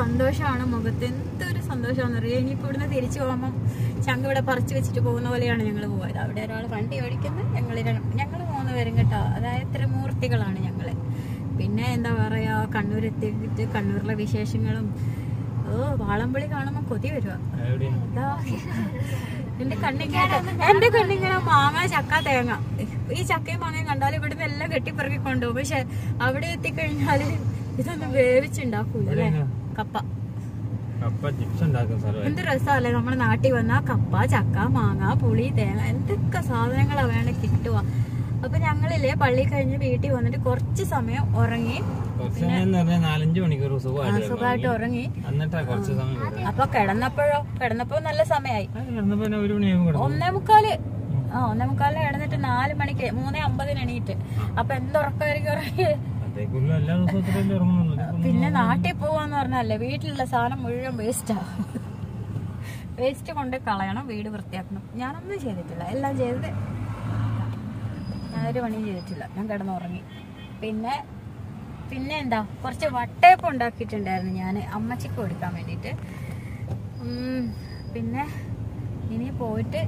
സന്തോഷമാണ് മുഖത്ത്. എന്തൊരു സന്തോഷമാണെന്ന് അറിയാം. ഇനിയിപ്പോൾ ഇവിടുന്ന് തിരിച്ചു പോകുമ്പം ചങ്ക ഇവിടെ പറിച്ചു വെച്ചിട്ട് പോകുന്ന പോലെയാണ് ഞങ്ങൾ പോയത്. അവിടെ ഒരാൾ വണ്ടി ഓടിക്കുന്നത്, ഞങ്ങൾ 3 പേരും കേട്ടോ. അതായത് ത്രിമൂർത്തികളാണ് ഞങ്ങൾ. പിന്നെ എന്താ പറയാ, കണ്ണൂർ എത്തിയിട്ട് കണ്ണൂരിലെ വിശേഷങ്ങളും. വാളംപുളി കാണുമ്പോ കൊതി വരുക. എന്റെ കണ്ണിങ്ങനെ മാങ്ങ, ചക്ക, തേങ്ങ. ഈ ചക്കയും മാങ്ങയും കണ്ടാൽ ഇവിടുന്ന് എല്ലാം കെട്ടിപ്പറക്കി കൊണ്ടുപോകും. പക്ഷെ അവിടെ എത്തിക്കഴിഞ്ഞാല് ഇതൊന്നും വേവിച്ചുണ്ടാക്കൂല അല്ലേ? കപ്പ എന്ത് രസമല്ലേ നമ്മുടെ നാട്ടിൽ വന്നാ കപ്പ, ചക്ക, മാങ്ങ, പുളി, തേങ്ങ, എന്തൊക്കെ സാധനങ്ങളാ വേണ്ട കിട്ടുക. അപ്പൊ ഞങ്ങളില്ലേ പള്ളി കഴിഞ്ഞ് വീട്ടിൽ വന്നിട്ട് കുറച്ച് സമയം ഉറങ്ങി. 4-5 മണിക്കൂർ സുഖമായിട്ട് ഉറങ്ങി. അപ്പൊ കിടന്നപ്പോ നല്ല സമയമായി. 1:45 കിടന്നിട്ട് 4 മണിക്ക് 3:50 എണീറ്റ്. അപ്പൊ എന്തുറക്കായിരിക്കും ഉറങ്ങി. പിന്നെ നാട്ടിൽ പോവാന്ന് പറഞ്ഞല്ലേ, വീട്ടിലുള്ള സാധനം മുഴുവൻ വേസ്റ്റ് കൊണ്ട് കളയണം, വീട് വൃത്തിയാക്കണം. ഞാനൊന്നും ചെയ്തിട്ടില്ല, എല്ലാം ചെയ്തത്. ഞാനൊരു പണിയും ചെയ്തിട്ടില്ല, ഞാൻ കിടന്നുറങ്ങി. പിന്നെ എന്താ, കുറച്ച് വട്ടയപ്പം ഉണ്ടാക്കിയിട്ടുണ്ടായിരുന്നു ഞാൻ അമ്മച്ചിക്ക് കൊടുക്കാൻ വേണ്ടിയിട്ട്. പിന്നെ ഇനി പോയിട്ട്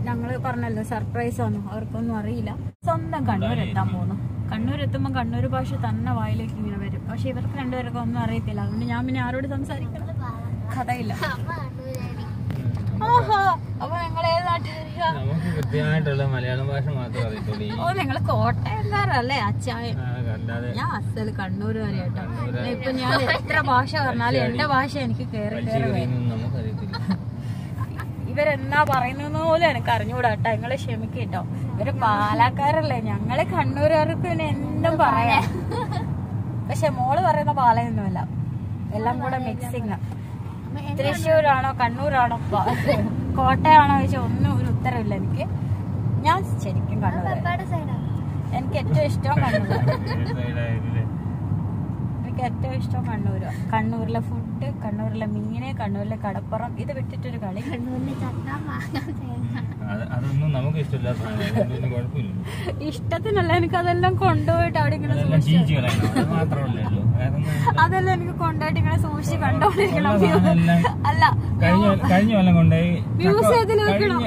ഞങ്ങള് പറഞ്ഞല്ലോ സർപ്രൈസ് ആണ്, അവർക്കൊന്നും അറിയില്ല. സ്വന്തം കണ്ണൂരെത്താൻ പോകുന്നു. കണ്ണൂരെത്തുമ്പോൾ കണ്ണൂർ ഭാഷ തന്നെ വായിലേക്ക് ഇങ്ങനെ വരും. പക്ഷെ ഇവർക്ക് 2 പേർക്കും ഒന്നും അറിയത്തില്ല. അതുകൊണ്ട് ഞാൻ പിന്നെ ആരോട് സംസാരിക്കണം, കഥയില്ല. അപ്പൊ നിങ്ങൾ ഏത് നാട്ടിൽ? മലയാളം ഭാഷ മാത്രമേ അറിയത്തുള്ളൂ. ഓ, നിങ്ങള് കോട്ടയംകാരല്ലേ? അച്ചായൻ. ഞാൻ അസല് കണ്ണൂരുകാരി കേട്ടോ. ഇപ്പൊ ഞാൻ എത്ര ഭാഷ പറഞ്ഞാലും എന്റെ ഭാഷ എനിക്ക് കേറി ഇവരെന്നാ പറയുന്ന പോലും എനിക്ക് അറിഞ്ഞുകൂടാ കേട്ടോ. നിങ്ങള് ക്ഷമിക്കട്ടോ. ഇവര് പാലക്കാരല്ലേ, ഞങ്ങള് കണ്ണൂരുകാർക്ക് പിന്നെ എന്തും പറയാം. പക്ഷെ മോള് പറയുന്ന പാലയൊന്നുമല്ല, എല്ലാം കൂടെ മിക്സിങ്. തൃശ്ശൂരാണോ കണ്ണൂരാണോ കോട്ടയാണോ ചോദിച്ചാൽ ഒന്നും ഒരു ഉത്തരവില്ല എനിക്ക്. ഞാൻ ശരിക്കും കണ്ണൂർ. എനിക്ക് ഏറ്റവും ഇഷ്ടം കണ്ണൂരാണ്. എനിക്ക് ഏറ്റവും ഇഷ്ടം കണ്ണൂര്. കണ്ണൂരിലെ ഫുഡ്, കണ്ണൂരിലെ മീന്, കണ്ണൂരിലെ കടപ്പുറം. ഇത് വിട്ടിട്ടൊരു കളി. ഇഷ്ടത്തിനല്ല, എനിക്ക് അതെല്ലാം കൊണ്ടുപോയിട്ട് അവിടെ ഇങ്ങനെ അതെല്ലാം എനിക്ക് കൊണ്ടുപോയിട്ട് ഇങ്ങനെ സൂക്ഷിച്ച് കണ്ടോണ്ടിരിക്കണം. അല്ല, മ്യൂസിയത്തിൽ വെക്കണം.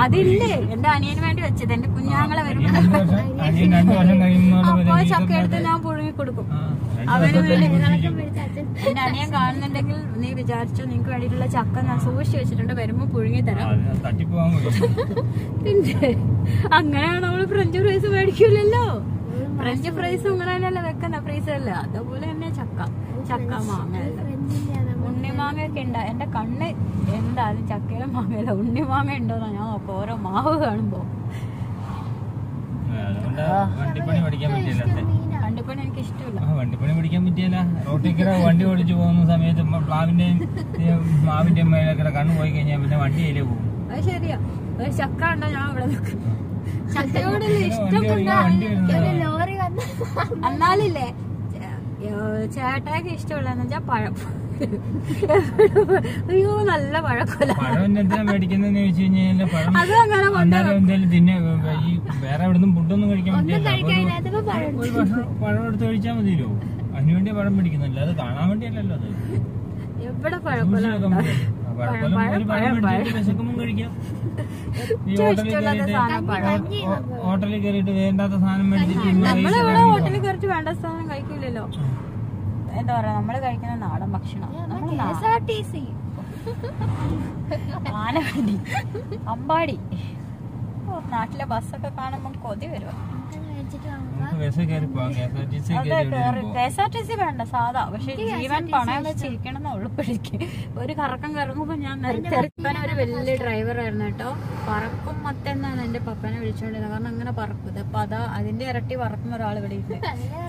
അതില്ലേ എന്റെ അനിയന് വേണ്ടി വെച്ചത്. എന്റെ കുഞ്ഞാങ്ങളെ വരുമ്പോ അപ്പൊ ചക്ക എടുത്ത് ഞാൻ പുഴുങ്ങി കൊടുക്കും അവന് വേണ്ടി. എന്റെ അനിയൻ കാണുന്നുണ്ടെങ്കിൽ നീ വിചാരിച്ചു നിങ്ങക്ക് വേണ്ടിയിട്ടുള്ള ചക്ക ഞാൻ സൂക്ഷിച്ച് വെച്ചിട്ടുണ്ട്, വരുമ്പോ പുഴുങ്ങി തരാം. പിന്നെ അങ്ങനെയാണ് നമ്മള് ഫ്രഞ്ച് ഫ്രൈസ് മേടിക്കൂലല്ലോ. ഫ്രഞ്ച് ഫ്രൈസ് ഇങ്ങനെ തന്നെയല്ല വെക്കുന്ന ഫ്രൈസല്ല. അതുപോലെ തന്നെ ചക്ക മാങ്ങ, ഉണ്ണിമാങ്ങയൊക്കെ ഉണ്ടാ. എന്റെ കണ്ണ് എന്തായാലും ചക്കയിലും മാങ്ങയില്ല, ഉണ്ണിമാങ്ങ ഉണ്ടോന്നാ ഞാൻ നോക്കാം ഓരോ മാവ് കാണുമ്പോ. വണ്ടിപ്പണി എനിക്ക് ഇഷ്ടമില്ല. വണ്ടിപ്പണി പഠിക്കാൻ പറ്റിയല്ല. റോട്ടിൽ വണ്ടി ഓടിച്ചു പോകുന്ന സമയത്ത് മാവിന്റെയും മേലൊക്കെ കണ്ണു പോയി കഴിഞ്ഞാൽ പിന്നെ വണ്ടി അതിലേ പോകും. അത് ശരിയാ. ഒരു ചക്ക ഉണ്ടോ ഞാൻ ഇവിടെ നിൽക്കും. ചക്കയോടുള്ള ഇഷ്ടം എന്നാലില്ലേ ചേട്ടാക്ക് ഇഷ്ടമുള്ളതെന്ന് വെച്ചാൽ പഴം. അയ്യോ നല്ല പഴക്കൊല. അത് അങ്ങനെ വേറെ എവിടുന്നും ഫുഡൊന്നും കഴിക്കാൻ പറ്റില്ല. പഴം എടുത്ത് കഴിച്ചാൽ മതിയല്ലോ. അതിനുവേണ്ടി പഴം പിടിക്കുന്നില്ല, അത് കാണാൻ വേണ്ടിയല്ലല്ലോ. അത് എവിടെ പഴക്കൊല ഹോട്ടലിൽ കയറിയിട്ട് വേണ്ടാത്ത സാധനം മേടിച്ചിട്ട് നമ്മളിവിടെ ഹോട്ടലിൽ കയറിട്ട് വേണ്ട സാധനം കഴിക്കില്ലല്ലോ. എന്താ പറയാ, നമ്മള് കഴിക്കുന്ന നാടൻ ഭക്ഷണം. ആനവണ്ടി, അമ്പാടി, നാട്ടിലെ ബസ്സൊക്കെ കാണുമ്പോ കൊതി വരുവാ. KSRTC വേണ്ട, സാധാ. പക്ഷെ ജീവൻ പണയം വെച്ചിരിക്കണം ഉൾപ്പെടിക്ക്. ഒരു കറക്കം കറങ്ങുമ്പോ ഞാൻ പപ്പന ഒരു വലിയ ഡ്രൈവർ ആയിരുന്നു കേട്ടോ. പറക്കും മത്തെന്നാണ് എന്റെ പപ്പനെ വിളിച്ചോണ്ടിരുന്നത്. കാരണം അങ്ങനെ പറക്കും. അപ്പൊ അതിന്റെ ഇരട്ടി പറക്കുന്ന ഒരാൾ ഇവിടെ ഉണ്ട്.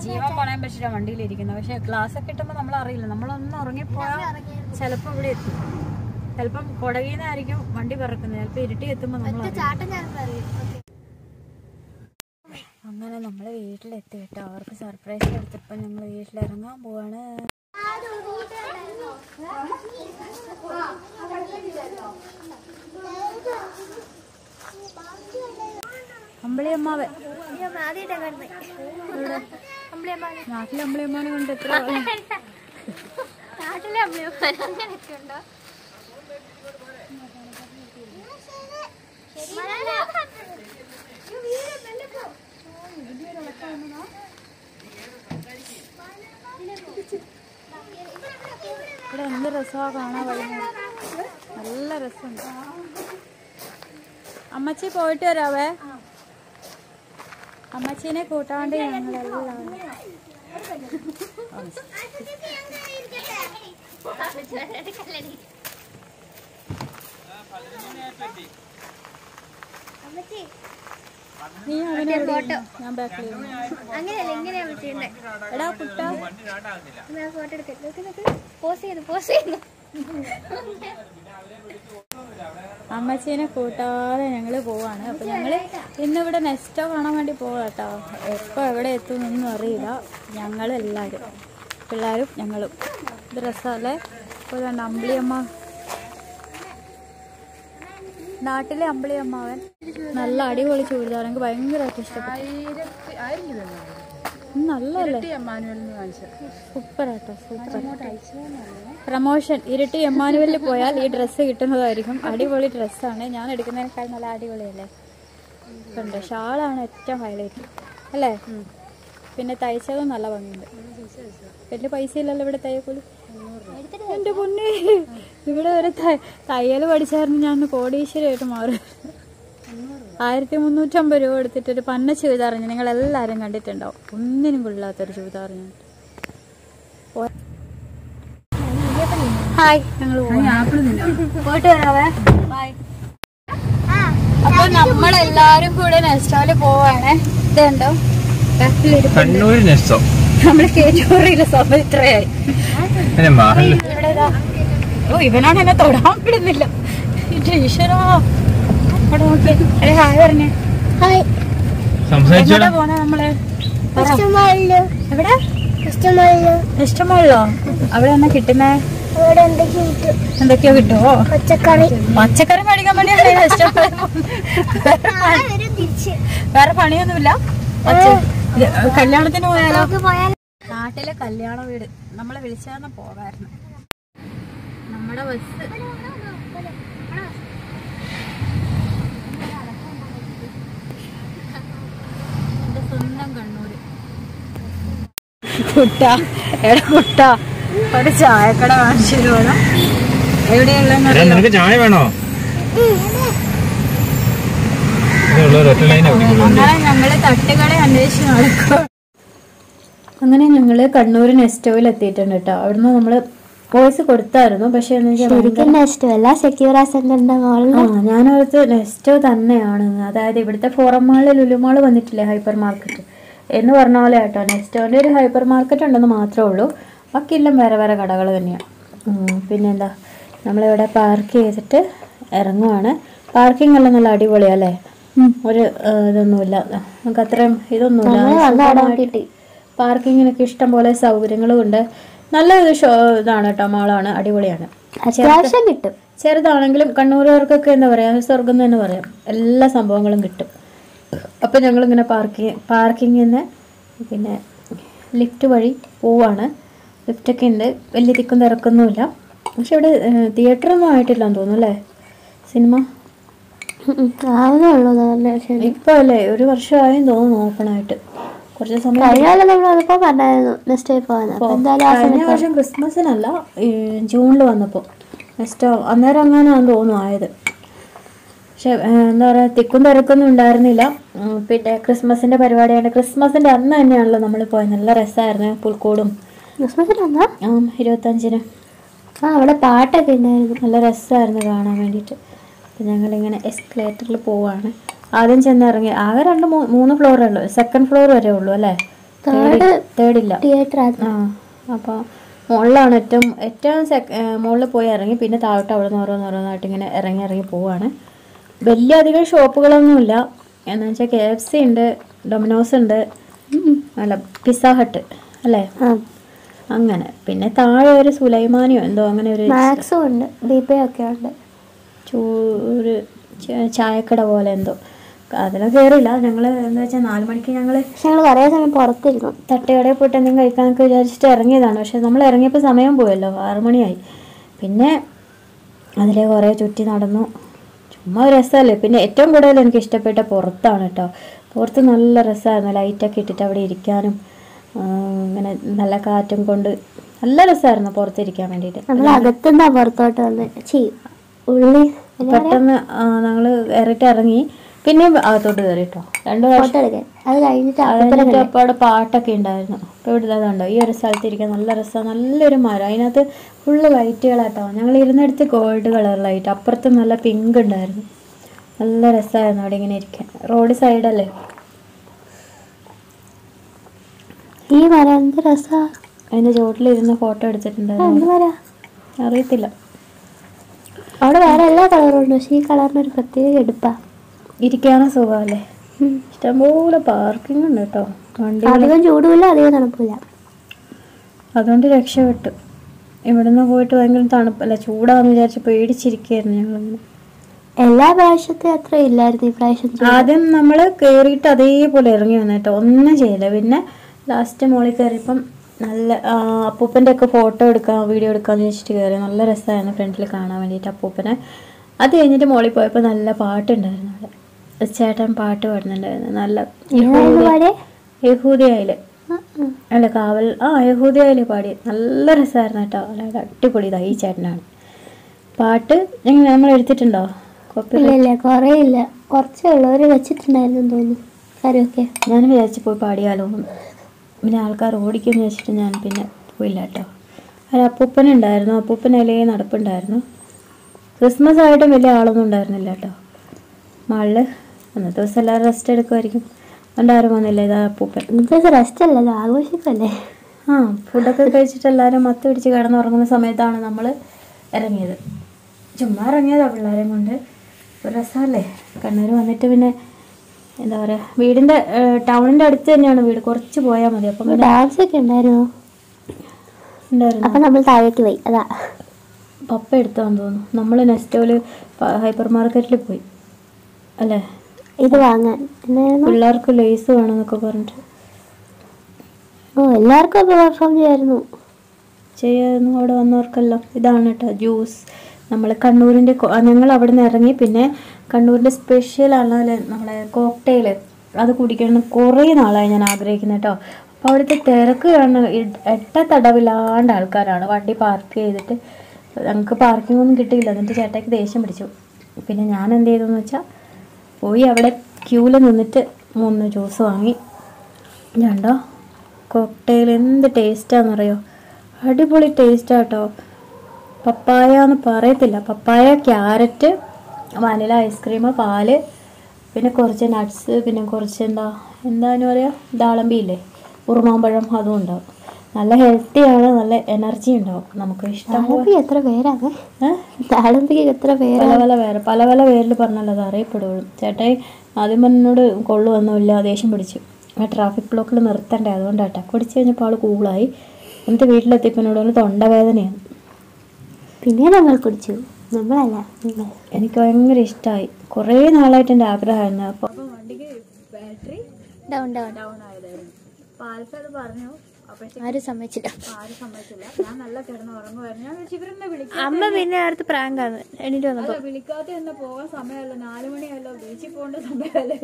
ജീവൻ പണയം വെച്ചിട്ടാണ് വണ്ടിയിലിരിക്കുന്നത്. പക്ഷെ ക്ലാസ് ഒക്കെ കിട്ടുമ്പോ നമ്മൾ അറിയില്ല. നമ്മളൊന്ന് ഉറങ്ങിപ്പോയാൽ ചിലപ്പോ ഇവിടെ എത്തും. ചിലപ്പം കൊടകിന്നായിരിക്കും വണ്ടി പറക്കുന്നത്. ചിലപ്പോ ഇരുട്ടി എത്തുമ്പോ നമ്മൾ അങ്ങനെ നമ്മള് വീട്ടിലെത്തി കേട്ടോ. അവർക്ക് സർപ്രൈസ് എടുത്തപ്പോ ഞങ്ങൾ വീട്ടിലിറങ്ങാൻ പോവാണ്. അമ്പിളി അമ്മാവൻ നാട്ടിലെ അമ്പിളിയമ്മാനെ കൊണ്ട് എത്ര നാട്ടിലെ അമ്പിളിയമ്മാൻ അങ്ങനെയൊക്കെ ഉണ്ടോ? ഇവിടെ എന്ത് രസമാണ് കാണാൻ വൈകുന്നേരം. നല്ല രസമുണ്ട്. അമ്മച്ചി പോയിട്ട് വരാവേ. അമ്മച്ചീനെ കൂട്ടാണ്ട് ഞങ്ങളെല്ലാം നീ അങ്ങനെ ഞാൻ ബാക്കിൽ അങ്ങനെയല്ല ഇങ്ങനെയാ വിളിച്ചിട്ടുണ്ടേ. എടാ കുട്ട ഫോട്ടോ എടുക്കട്ടെ. പോസ് ചെയ്യുന്നു. അമ്മച്ചീനെ കൂട്ടാതെ ഞങ്ങള് പോവാണ്. അപ്പൊ ഞങ്ങള് ഇന്നിവിടെ നെസ്റ്റോ കാണാൻ വേണ്ടി പോവാ കേട്ടോ. എപ്പോ എവിടെ എത്തുന്നൊന്നും അറിയില്ല. ഞങ്ങളെല്ലാരും പിള്ളേരും ഞങ്ങളും. ഇത് രസമല്ലേ? ഇപ്പോൾ ഇതുണ്ട് അമ്പിളിയമ്മ, നാട്ടിലെ അമ്പിളിയമ്മാവൻ. നല്ല അടിപൊളി ചൂരിദാർ. എനിക്ക് ഭയങ്കരമായിട്ട് ഇഷ്ടപ്പെട്ടു. നല്ലല്ലേ? സൂപ്പർ ആട്ടോ, സൂപ്പർ. പ്രമോഷൻ ഇരട്ടി എമ്മാനുവലിൽ പോയാൽ ഈ ഡ്രസ്സ് കിട്ടുന്നതായിരിക്കും. അടിപൊളി ഡ്രസ്സാണ്. ഞാൻ എടുക്കുന്നതിനേക്കാൾ നല്ല അടിപൊളിയല്ലേ? ഉണ്ട്. ഷാളാണ് ഏറ്റവും ഹൈലൈറ്റ് അല്ലേ? പിന്നെ തയ്ച്ചതും നല്ല ഭംഗിയുണ്ട്. വലിയ പൈസ ഇല്ലല്ലോ ഇവിടെ തയ്യക്കൂലി. എന്റെ പൊന്നേ, ഇവിടെ ഒരു തയ്യൽ പഠിച്ചായിരുന്നു ഞാൻ കോടീശ്വരമായിട്ട് മാറും. 1350 രൂപ എടുത്തിട്ടൊരു പന്ന ചുരിദാറിഞ്ഞ് നിങ്ങൾ എല്ലാവരും കണ്ടിട്ടുണ്ടാവും. ഒന്നിനും കൊള്ളാത്തൊരു ചുരിദാറിഞ്ഞ്. ഹായ്, ഞങ്ങൾ പോയിട്ട് വരാവേ. ബൈ. അപ്പൊ നമ്മളെല്ലാരും കൂടെ നെസ്റ്റോയില് പോവാണ്. ഇതുണ്ടോ കണ്ണൂർ നെസ്റ്റോ. നമ്മള് കേട്ടോറിയില്ല സമയം ഇത്രയായി. ഓ, ഇവനാണ് എന്നെ തൊടാൻ വിടുന്നില്ല. ഈശ്വരാ, അവിടെ നോക്കി. ഹായ് പറഞ്ഞേ. ഹായ്. എങ്ങോട്ടാ പോണേ നമ്മള്? എവിടെ? ഇഷ്ടമാണല്ലോ. അവിടെ എന്നാ കിട്ടുന്നേ? എന്തൊക്കെയോ കിട്ടുമോ? പച്ചക്കറി മേടിക്കാൻ വേണ്ടിയാണ്. വേറെ പണിയൊന്നുമില്ല. കല്യാണത്തിന് പോയാലോ? നാട്ടിലെ കല്യാണ വീട് നമ്മളെ വിളിച്ചാൽ പോകായിരുന്നു. നമ്മുടെ ബസ് എന്റെ സ്വന്തം കണ്ണൂര്. കുട്ട ഒരു ചായക്കട കാണിച്ചു വേണം. എവിടെയുള്ള ചായ വേണോ? അങ്ങനെ ഞങ്ങള് തട്ടുകട അന്വേഷിച്ച് നടക്കും. അങ്ങനെ ഞങ്ങള് കണ്ണൂർ നെസ്റ്റോയിൽ എത്തിയിട്ടുണ്ട് കേട്ടോ. അവിടുന്ന് നമ്മള് വോയിസ് കൊടുത്തായിരുന്നു. പക്ഷെ ഞാനടുത്ത് നെസ്റ്റോ തന്നെയാണ്. അതായത് ഇവിടുത്തെ ഫോറം മാള്, ലുലു മാള് വന്നിട്ടില്ലേ, ഹൈപ്പർ മാർക്കറ്റ് എന്ന് പറഞ്ഞ പോലെ കേട്ടോ. നെസ്റ്റോന്റെ ഒരു ഹൈപ്പർ മാർക്കറ്റ് ഉണ്ടെന്ന് മാത്രമേ ഉള്ളൂ. ബാക്കിയെല്ലാം വേറെ വേറെ കടകൾ തന്നെയാണ്. പിന്നെന്താ, നമ്മളിവിടെ പാർക്ക് ചെയ്തിട്ട് ഇറങ്ങുവാണ്. പാർക്കിംഗ് എല്ലാം നല്ല അടിപൊളിയല്ലേ? ഒരു ഇതൊന്നുമില്ല, നമുക്ക് അത്രയും ഇതൊന്നുമില്ല. പാർക്കിങ്ങിനൊക്കെ ഇഷ്ടം പോലെ സൗകര്യങ്ങളും ഉണ്ട്. നല്ലൊരു ഇതാണ് കേട്ടോ, മാളാണ്, അടിപൊളിയാണ്. അത്യാവശ്യം കിട്ടും. ചെറുതാണെങ്കിലും കണ്ണൂരുകാർക്കൊക്കെ എന്താ പറയാ, സ്വർഗം തന്നെ പറയാം. എല്ലാ സംഭവങ്ങളും കിട്ടും. അപ്പം ഞങ്ങളിങ്ങനെ പാർക്കിങ്ങിൽ നിന്ന് പിന്നെ ലിഫ്റ്റ് വഴി പോവാണ്. ലിഫ്റ്റൊക്കെ ഉണ്ട്, വലിയ തിക്കും തിരക്കൊന്നുമില്ല. പക്ഷെ ഇവിടെ തിയേറ്ററൊന്നും ആയിട്ടില്ലാന്ന് തോന്നുന്നു അല്ലേ? സിനിമ ഇപ്പൊ അല്ലേ, 1 വർഷമായെന്ന് തോന്നുന്നു ഓപ്പണായിട്ട്. കുറച്ച് സമയം. കഴിഞ്ഞ വർഷം ക്രിസ്മസിനല്ല, ജൂണിൽ വന്നപ്പോൾ നെക്സ്റ്റ് അന്നേരം അങ്ങനെയാണെന്ന് തോന്നുന്നു ആയത്. പക്ഷെ എന്താ പറയുക, തിക്കും തിരക്കൊന്നും ഉണ്ടായിരുന്നില്ല. പിന്നെ ക്രിസ്മസിന്റെ പരിപാടിയാണ്. ക്രിസ്മസിന്റെ അന്ന് തന്നെയാണല്ലോ നമ്മൾ പോയത്. നല്ല രസമായിരുന്നു. പുൽക്കൂടും 25-ന്. അവിടെ പാട്ടൊക്കെ ഉണ്ടായിരുന്നു. നല്ല രസമായിരുന്നു കാണാൻ വേണ്ടിയിട്ട്. അപ്പം ഞങ്ങളിങ്ങനെ എസ്കലേറ്ററിൽ പോവാണ്. ആദ്യം ചെന്നിറങ്ങി. ആകെ 2-3 ഫ്ലോറേ ഉള്ളൂ. 2nd ഫ്ലോർ വരെ ഉള്ളൂ അല്ലേ? തേർഡില്ല. അപ്പോൾ മുകളിലാണ് ഏറ്റവും മുകളിൽ പോയി ഇറങ്ങി. പിന്നെ താഴോട്ട് അവിടെ നിന്ന് ഓരോന്നോരോന്നായിട്ട് ഇങ്ങനെ ഇറങ്ങി പോവാണ്. വലിയ അധികം ഷോപ്പുകളൊന്നുമില്ല. എന്ന് വെച്ചാൽ KFC ഉണ്ട്, ഡൊമിനോസ് ഉണ്ട്, അല്ല പിസ്സ ഹട്ട് അല്ലേ, അങ്ങനെ. പിന്നെ താഴെ ഒരു സുലൈമാനിയോ എന്തോ അങ്ങനെ ഒരു മാക്സും ഉണ്ട്, ബിബയൊക്കെ ഉണ്ട്, ഒരു ചായക്കട പോലെ എന്തോ. അതിലൊക്കെ കയറിയില്ല. ഞങ്ങൾ എന്താ വെച്ചാൽ 4 മണിക്ക് ഞങ്ങൾ കുറേ സമയം പുറത്തിരുന്നു. തട്ടുകടയിൽ പോയിട്ട് എന്തെങ്കിലും കഴിക്കാനൊക്കെ വിചാരിച്ചിട്ട് ഇറങ്ങിയതാണ്. പക്ഷെ നമ്മൾ ഇറങ്ങിയപ്പോൾ സമയം പോയല്ലോ, 6 മണിയായി. പിന്നെ അതിലെ കുറേ ചുറ്റി നടന്നു. ചുമ്മാ ഒരു രസമല്ലേ. പിന്നെ ഏറ്റവും കൂടുതൽ എനിക്ക് ഇഷ്ടപ്പെട്ട പുറത്താണ് കേട്ടോ. പുറത്ത് നല്ല രസമായിരുന്നു, ലൈറ്റൊക്കെ ഇട്ടിട്ട് അവിടെ ഇരിക്കാനും ഇങ്ങനെ നല്ല കാറ്റും കൊണ്ട് നല്ല രസമായിരുന്നു പുറത്തിരിക്കാൻ വേണ്ടിയിട്ട്. നമ്മൾ അകത്തുനിന്നാ പുറത്തോട്ട് വന്ന് ഉള്ളി പെട്ടെന്ന് ഞങ്ങൾ കയറിയിട്ട് ഇറങ്ങി. പിന്നെയും അകത്തോട്ട് കയറി കേട്ടോ 2 വർഷം. അത് കഴിഞ്ഞിട്ട് അപ്പോൾ അവിടെ പാട്ടൊക്കെ ഉണ്ടായിരുന്നു. അപ്പോൾ ഇവിടെ ഇതുണ്ടോ, ഈ ഒരു സ്ഥലത്ത് ഇരിക്കാൻ നല്ല രസമാണ്. നല്ലൊരു മരം, അതിനകത്ത് ഫുള്ള് ലൈറ്റുകളാട്ടോ. ഞങ്ങൾ ഇരുന്നിടത്ത് ഗോൾഡ് കളർ ലൈറ്റ്, അപ്പുറത്ത് നല്ല പിങ്ക് ഉണ്ടായിരുന്നു. നല്ല രസമായിരുന്നു അവിടെ ഇങ്ങനെ ഇരിക്കാൻ. റോഡ് സൈഡല്ലേ. ഈ മരം എന്ത് രസമാണ്. അതിൻ്റെ ചോട്ടിലിരുന്ന് ഫോട്ടോ എടുത്തിട്ടുണ്ടായിരുന്നു. അറിയത്തില്ല. അവിടെ വേറെ എല്ലാ കളറും ഉണ്ട്, പക്ഷെ ഈ കളറിനൊരു പ്രത്യേക എടുപ്പാ. ഇരിക്കാനും സുഖമല്ലേ. ഇഷ്ടംപോലെ പാർക്കിംഗ് ഉണ്ട് കേട്ടോ. വണ്ടി അധികം ചൂടുമില്ല അധികം തണുപ്പില്ല, അതുകൊണ്ട് രക്ഷപ്പെട്ടു. ഇവിടുന്ന് പോയിട്ട് ഭയങ്കര തണുപ്പല്ല, ചൂടാന്ന് വിചാരിച്ച് പേടിച്ചിരിക്കുകയായിരുന്നു ഞങ്ങളിങ്ങനെ. എല്ലാ പ്രാവശ്യത്തെ അത്ര ഇല്ലായിരുന്നു ഈ പ്രാവശ്യം. ആദ്യം നമ്മൾ കയറിയിട്ട് അതേപോലെ ഇറങ്ങി വന്നു കേട്ടോ, ഒന്നും ചെയ്യില്ല. പിന്നെ ലാസ്റ്റ് മോളിൽ കയറിയപ്പം നല്ല അപ്പൂപ്പൻ്റെ ഒക്കെ ഫോട്ടോ എടുക്കാം വീഡിയോ എടുക്കാമെന്ന് വെച്ചിട്ട് കയറി. നല്ല രസമായിരുന്നു ഫ്രണ്ടിൽ കാണാൻ വേണ്ടിയിട്ട് അപ്പൂപ്പനെ. അത് കഴിഞ്ഞിട്ട് മോളിൽ പോയപ്പോൾ നല്ല പാട്ടുണ്ടായിരുന്നു അവിടെ. ചേട്ടൻ പാട്ട് പാടുന്നുണ്ടായിരുന്നു. നല്ല യഹൂദിയായില് അല്ല കാവൽ യഹൂദിയായില് പാടി. നല്ല രസമായിരുന്നു കേട്ടോ. നല്ല അടിപൊളി. ഈ ചേട്ടനാണ് പാട്ട്. നമ്മൾ എടുത്തിട്ടുണ്ടോ? ഇല്ല, കുറേ ഇല്ല, കുറച്ചേ ഉള്ളൂ. അവർ വെച്ചിട്ടുണ്ടായിരുന്നു തോന്നുന്നു കാര്യമൊക്കെ. ഞാൻ വിചാരിച്ച് പോയി പാടിയാലോ, പിന്നെ ആൾക്കാർ ഓടിക്കുമെന്ന് വെച്ചിട്ട് ഞാൻ പിന്നെ പോയില്ല കേട്ടോ. ഒരു അപ്പൂപ്പനുണ്ടായിരുന്നു, അപ്പൂപ്പനല്ലേ നടപ്പുണ്ടായിരുന്നു. ക്രിസ്മസ് ആയിട്ടും വലിയ ആളൊന്നും ഉണ്ടായിരുന്നില്ല കേട്ടോ. മാളിൽ അന്നത്തെ ദിവസം എല്ലാവരും റെസ്റ്റ് എടുക്കുമായിരിക്കും, അതുകൊണ്ട് ആരും വന്നില്ല. ഇതാ അപ്പൂപ്പൻ. ഇന്നത്തെ റെസ്റ്റ് അല്ലല്ലോ, ആഘോഷിക്കല്ലേ. ഫുഡൊക്കെ കഴിച്ചിട്ട് എല്ലാവരും മത്ത് പിടിച്ച് കിടന്നുറങ്ങുന്ന സമയത്താണ് നമ്മൾ ഇറങ്ങിയത്. ചുമ്മാ ഇറങ്ങിയതാണ് പിള്ളേരെയും കൊണ്ട്. ഒരു രസമല്ലേ. കണ്ണൂർ വന്നിട്ട് പിന്നെ എന്താ പറയുക, വീടിൻ്റെ ടൗണിൻ്റെ അടുത്ത് തന്നെയാണ് വീട്, കുറച്ച് പോയാൽ മതി. അപ്പം ഡാൻസ് ഒക്കെ ഉണ്ടായിരുന്നു. അപ്പം നമ്മൾ താഴേക്ക് പോയി. അതാ പപ്പ എടുത്തോന്ന് തോന്നുന്നു. നമ്മൾ നെസ്റ്റോല് ഹൈപ്പർ മാർക്കറ്റിൽ പോയി അല്ലേ ഇത് വാങ്ങാൻ. പിള്ളേർക്ക് ലേസ് വേണമെന്നൊക്കെ പറഞ്ഞിട്ട്. എല്ലാവർക്കും അപ്പോൾ പെർഫോം ചെയ്യായിരുന്നു അവിടെ വന്നവർക്കെല്ലാം. ഇതാണ് കേട്ടോ ജ്യൂസ്. നമ്മൾ കണ്ണൂരിൻ്റെ ഞങ്ങൾ അവിടെ നിന്ന് ഇറങ്ങി. പിന്നെ കണ്ണൂരിൻ്റെ സ്പെഷ്യലാണ് നമ്മളെ കോക്ടെയിൽ. അത് കുടിക്കണം കുറേ നാളായി ഞാൻ ആഗ്രഹിക്കുന്നത് കേട്ടോ. അപ്പോൾ അവിടുത്തെ തിരക്ക് കാണുന്ന എട്ടത്തടവില്ലാണ്ട് ആൾക്കാരാണ്. വണ്ടി പാർക്ക് ചെയ്തിട്ട് ഞങ്ങൾക്ക് പാർക്കിംഗ് ഒന്നും കിട്ടിയില്ല. എന്നിട്ട് ചേട്ടായിക്ക് ദേഷ്യം പിടിച്ചു. പിന്നെ ഞാൻ എന്ത് ചെയ്തെന്ന് വെച്ചാൽ പോയി അവിടെ ക്യൂവിൽ നിന്നിട്ട് 3 ജ്യൂസ് വാങ്ങി. കണ്ടോ കോക്ടെയിൽ എന്ത് ടേസ്റ്റാണെന്നറിയോ, അടിപൊളി ടേസ്റ്റാണ് കേട്ടോ. പപ്പായ എന്ന് പറയത്തില്ല, പപ്പായ, ക്യാരറ്റ്, വനില ഐസ്ക്രീം, പാല്, പിന്നെ കുറച്ച് നട്ട്സ്, പിന്നെ കുറച്ച് എന്താന്ന് പറയുക ദാളമ്പിയില്ലേ, ഉറുമാമ്പഴം, അതും ഉണ്ടാവും. നല്ല ഹെൽത്തിയാണ്, നല്ല എനർജി ഉണ്ടാവും. നമുക്ക് ഇഷ്ടം എത്ര പേരാണ് ദാളമ്പിക്ക് എത്ര പേര് പല പല പേരിൽ പറഞ്ഞാൽ അത് അറിയപ്പെടുള്ളൂ. ചേട്ടായി ആദ്യം എന്നോട് കൊള്ളുവൊന്നുമില്ല, ദേഷ്യം പിടിച്ചു. ട്രാഫിക് ബ്ലോക്കിൽ നിർത്തണ്ടേ, അതുകൊണ്ടാട്ടാ. കുടിച്ച് കഴിഞ്ഞപ്പോൾ ആൾ കൂളായി. എന്നിട്ട് വീട്ടിലെത്തിയപ്പോൾ എന്നോട് തൊണ്ടവേദനയാണ്. പിന്നെ നമ്മൾ കുടിച്ചു, നമ്മളല്ല എനിക്ക് ഭയങ്കര ഇഷ്ടമായി. കുറേ നാളായിട്ട് എൻ്റെ ആഗ്രഹമായിരുന്നു. അപ്പോൾ വണ്ടിക്ക് ബാറ്ററി ഡൗൺ ആയതായിരുന്നു. അപ്പോൾ ആൽഫത് പറഞ്ഞു, ആരും സമ്മതിച്ചില്ല. ഞാൻ നല്ല കിടന്ന് ഉറങ്ങുമായിരുന്നു. ഞാൻ ഇവരെന്നെ വിളിക്കാം. അമ്മ പിന്നെ അടുത്ത് പ്രാങ്കാണ് എണീറ്റ് വന്നപ്പോ. വിളിക്കാതെ എന്നാ പോകാൻ സമയമല്ലോ, 4 മണിയല്ലോ, ബീച്ചിൽ പോകേണ്ട സമയമല്ലേ.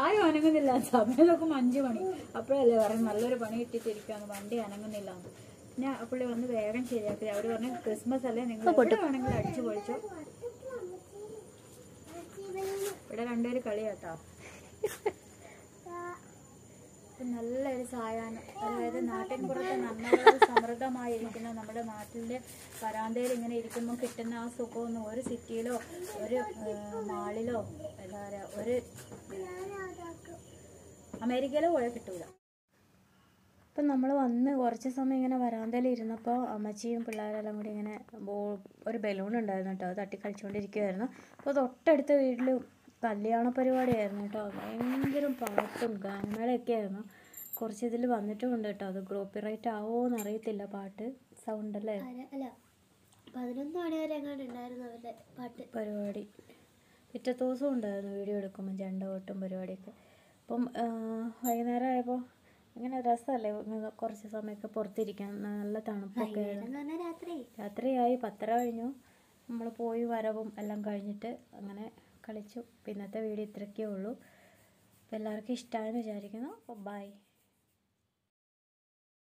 ആരും അനങ്ങുന്നില്ല. സമയം നോക്കുമ്പോൾ 5 മണി. അപ്പോഴല്ലേ പറഞ്ഞു നല്ലൊരു പണി ഇട്ടിട്ടിരിക്കാന്ന്, വണ്ടി അനങ്ങുന്നില്ല. ഞാൻ പുള്ളി വന്ന് വേഗം ശരിയാക്കി. അവർ പറഞ്ഞു ക്രിസ്മസ് അല്ലേ, നിങ്ങൾ വേണമെങ്കിൽ അടിച്ചു പൊളിച്ചോ. ഇവിടെ 2 പേര് കളിയാട്ടോ. നല്ലൊരു സായാഹ്നം, അതായത് നാട്ടിൻപുറത്തെ നന്മകൾ സമൃദ്ധമായിരിക്കുന്ന നമ്മുടെ നാട്ടിൻ്റെ വരാന്തയിൽ ഇങ്ങനെ ഇരിക്കുമ്പോൾ കിട്ടുന്ന ആ സുഖമൊന്നും ഒരു സിറ്റിയിലോ ഒരു മാളിലോ എന്താ പറയുക ഒരു അമേരിക്കയിലോ പോയാൽ കിട്ടൂല. അപ്പം നമ്മൾ വന്ന് കുറച്ച് സമയം ഇങ്ങനെ വരാന്തയിൽ ഇരുന്നപ്പോൾ അമ്മച്ചിയും പിള്ളേരെല്ലാം കൂടി ഇങ്ങനെ ഒരു ബലൂൺ ഉണ്ടായിരുന്നു കേട്ടോ, അത് തട്ടി കളിച്ചുകൊണ്ടിരിക്കുമായിരുന്നു. അപ്പോൾ തൊട്ടടുത്ത വീട്ടിൽ കല്യാണ പരിപാടിയായിരുന്നു കേട്ടോ. ഭയങ്കര പാട്ടും ഗാനമേളയൊക്കെ ആയിരുന്നു. കുറച്ച് ഇതിൽ വന്നിട്ടുമുണ്ട് കേട്ടോ. അത് കോപ്പിറൈറ്റ് ആവുമോ എന്നറിയത്തില്ല പാട്ട് സൗണ്ട് അല്ലേ. അല്ല 11 മണി വരെ എങ്ങാണ്ട് ഉണ്ടായിരുന്നു അവരുടെ പാട്ട് പരിപാടി. പിറ്റത്തെ ദിവസവും ഉണ്ടായിരുന്നു വീഡിയോ എടുക്കുമ്പോൾ ചെണ്ട കൊട്ടും പരിപാടിയൊക്കെ. അപ്പം വൈകുന്നേരം ആയപ്പോൾ അങ്ങനെ രസമല്ലേ കുറച്ച് സമയമൊക്കെ പുറത്തിരിക്കാൻ, നല്ല തണുപ്പൊക്കെ രാത്രിയായി 10:30 കഴിഞ്ഞു. നമ്മൾ പോയി വരവും എല്ലാം കഴിഞ്ഞിട്ട് അങ്ങനെ കളിച്ചു. ഇന്നത്തെ വീഡിയോ ഇത്രയൊക്കെ ഉള്ളൂ. അപ്പോൾ എല്ലാവർക്കും ഇഷ്ടമായെന്ന് വിചാരിക്കുന്നു. അപ്പോൾ ബൈ.